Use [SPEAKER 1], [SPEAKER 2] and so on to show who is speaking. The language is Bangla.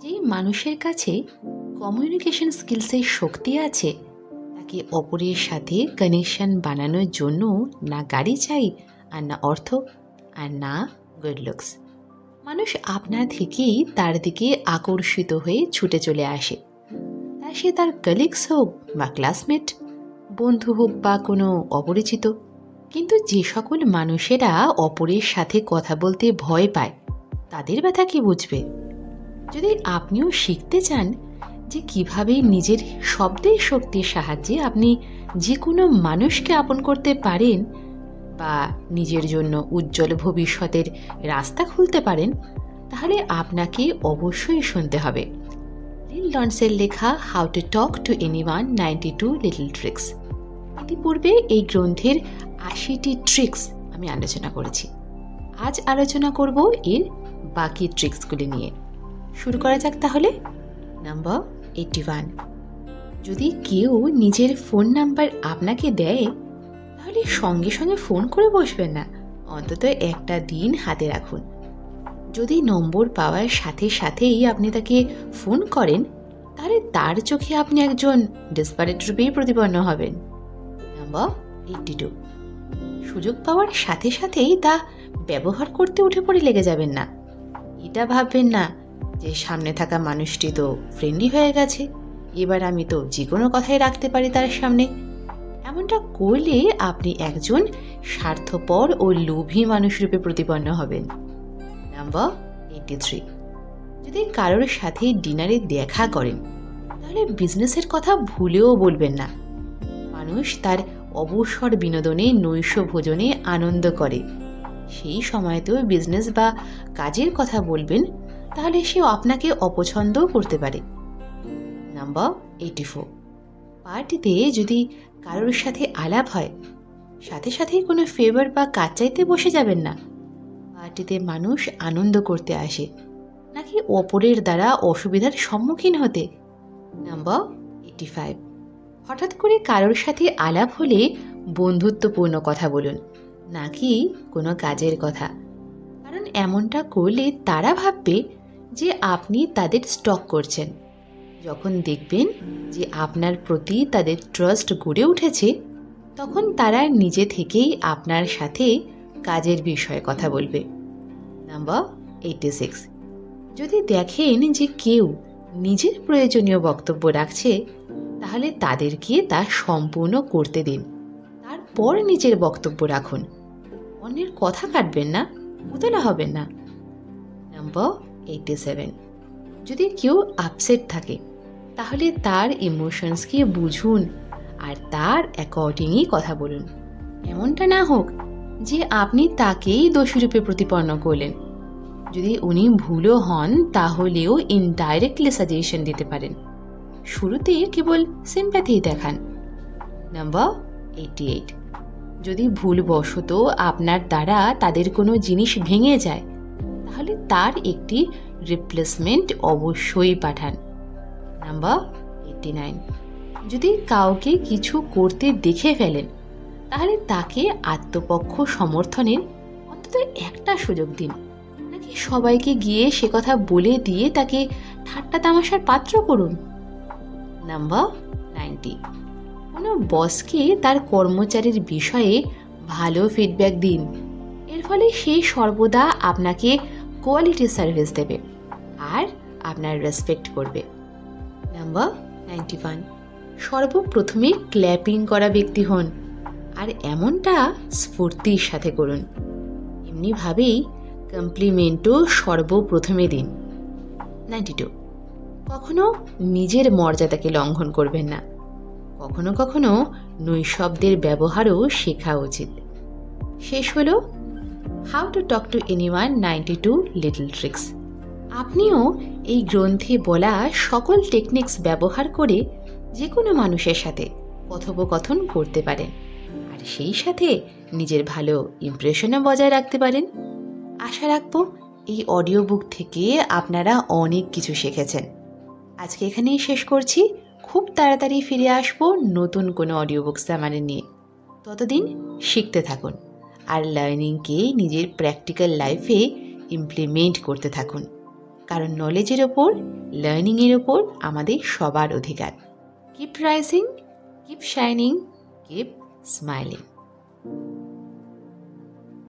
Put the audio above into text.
[SPEAKER 1] যেই মানুষের কাছে কমিউনিকেশন স্কিলসের শক্তি আছে তাকে অপরের সাথে কানেকশন বানানোর জন্য না গাড়ি চাই, আর না অর্থ, আর না গুড লুকস। মানুষ আপনার থেকেই তার দিকে আকর্ষিত হয়ে ছুটে চলে আসে। তা সে তার কলিগস হোক বা ক্লাসমেট, বন্ধু হোক বা কোনো অপরিচিত। কিন্তু যে সকল মানুষেরা অপরের সাথে কথা বলতে ভয় পায় তাদের ব্যথা কি বুঝবে? যদি আপনিও শিখতে চান যে কিভাবে নিজের শব্দের শক্তির সাহায্যে আপনি যে কোনো মানুষকে আপন করতে পারেন বা নিজের জন্য উজ্জ্বল ভবিষ্যতের রাস্তা খুলতে পারেন, তাহলে আপনাকে অবশ্যই শুনতে হবে লিল লন্সের লেখা how to talk to anyone 92 little tricks. ইতিপূর্বে এই গ্রন্থের 80টি ট্রিক্স আমি আলোচনা করেছি। আজ আলোচনা করব এর বাকি ট্রিক্সগুলি নিয়ে। শুরু করা যাক তাহলে। নাম্বার 81, যদি কেউ নিজের ফোন নাম্বার আপনাকে দেয় তাহলে সঙ্গে সঙ্গে ফোন করে বসবেন না, অন্তত একটা দিন হাতে রাখুন। যদি নম্বর পাওয়ার সাথে সাথেই আপনি তাকে ফোন করেন তাহলে তার চোখে আপনি একজন ডেসপারেট রূপেই প্রতিপন্ন হবেন। নাম্বার 82, সুযোগ পাওয়ার সাথে সাথেই তা ব্যবহার করতে উঠে পড়ে লেগে যাবেন না। এটা ভাববেন না যে সামনে থাকা মানুষটি তো ফ্রেন্ডলি হয়ে গেছে, এবার আমি তো যে কোনো কথাই রাখতে পারি তার সামনে। এমনটা করলে আপনি একজন স্বার্থপর ও লোভী মানুষ রূপে প্রতিপন্ন হবেন। নাম্বার 83, যদি কারোর সাথে ডিনারে দেখা করেন তাহলে বিজনেসের কথা ভুলেও বলবেন না। মানুষ তার অবসর বিনোদনে নৈশ ভোজনে আনন্দ করে, সেই সময়তেও বিজনেস বা কাজের কথা বলবেন তাহলে সেও আপনাকে অপছন্দও করতে পারে। নাম্বার 84, পার্টিতে যদি কারোর সাথে আলাপ হয় সাথে সাথেই কোনো ফেভার বা কাজ চাইতে বসে যাবেন না। পার্টিতে মানুষ আনন্দ করতে আসে, নাকি অপরের দ্বারা অসুবিধার সম্মুখীন হতে। নাম্বার 85, হঠাৎ করে কারোর সাথে আলাপ হলে বন্ধুত্বপূর্ণ কথা বলুন, নাকি কোনো কাজের কথা। কারণ এমনটা করলে তারা ভাববে যে আপনি তাদের স্টক করছেন। যখন দেখবেন যে আপনার প্রতি তাদের ট্রাস্ট গড়ে উঠেছে তখন তারা নিজে থেকেই আপনার সাথে কাজের বিষয়ে কথা বলবে। নাম্বার 86, যদি দেখেন যে কেউ নিজের প্রয়োজনীয় বক্তব্য রাখছে তাহলে তাদেরকে তা সম্পূর্ণ করতে দিন, তারপর নিজের বক্তব্য রাখুন। অন্যের কথা কাটবেন না, উতলা হবেন না। নাম্বার 87, যদি কেউ আপসেট থাকে তাহলে তার ইমোশনসকে বুঝুন আর তার অ্যাকর্ডিংই কথা বলুন। এমনটা না হোক যে আপনি তাকেই দোষীরূপে প্রতিপন্ন করলেন। যদি উনি ভুলও হন তাহলেও ইনডাইরেক্টলি সাজেশন দিতে পারেন, শুরুতে কেবল সিম্প্যাথি দেখান। নাম্বার 88, যদি ভুলবশত আপনার দ্বারা তাদের কোনো জিনিস ভেঙে যায় তাহলে তার একটি রিপ্লেসমেন্ট অবশ্যই পাঠান। নাম্বার 89, যদি কাউকে কিছু করতে দেখে ফেলেন তাহলে তাকে আত্মপক্ষ সমর্থনের অন্তত একটা সুযোগ দিন, নাকি সবাইকে গিয়ে সে কথা বলে দিয়ে তাকে ঠাট্টা তামাশার পাত্র করুন। নাম্বার 90, কোনো বসকে তার কর্মচারীর বিষয়ে ভালো ফিডব্যাক দিন, এর ফলে সে সর্বদা আপনাকে কোয়ালিটি সার্ভিস দেবে আর আপনার রেসপেক্ট করবে। নাম্বার 91, সর্বপ্রথমে ক্ল্যাপিং করা ব্যক্তি হন, আর এমনটা স্ফূর্তির সাথে করুন। এমনিভাবেই কমপ্লিমেন্টও সর্বপ্রথমে দিন। 92, কখনো নিজের মর্যাদাকে লঙ্ঘন করবেন না। কখনো কখনো নৈশব্দের ব্যবহারও শেখা উচিত। শেষ হলো how to talk to anyone 92 little tricks. আপনিও এই গ্রন্থে বলা সকল টেকনিক্স ব্যবহার করে যে কোনো মানুষের সাথে কথোপকথন করতে পারেন, আর সেই সাথে নিজের ভালো ইমপ্রেশনও বজায় রাখতে পারেন। আশা রাখবো এই অডিও বুক থেকে আপনারা অনেক কিছু শিখেছেন। আজকে এখানেই শেষ করছি। খুব তাড়াতাড়ি ফিরে আসবো নতুন কোনো অডিও বুক সামানে নিয়ে। ততদিন শিখতে থাকুন আর লার্নিংকে নিজের প্র্যাকটিক্যাল লাইফে ইমপ্লিমেন্ট করতে থাকুন, কারণ নলেজের ওপর লার্নিংয়ের ওপর আমাদের সবার অধিকার। Keep rising, keep shining, keep smiling.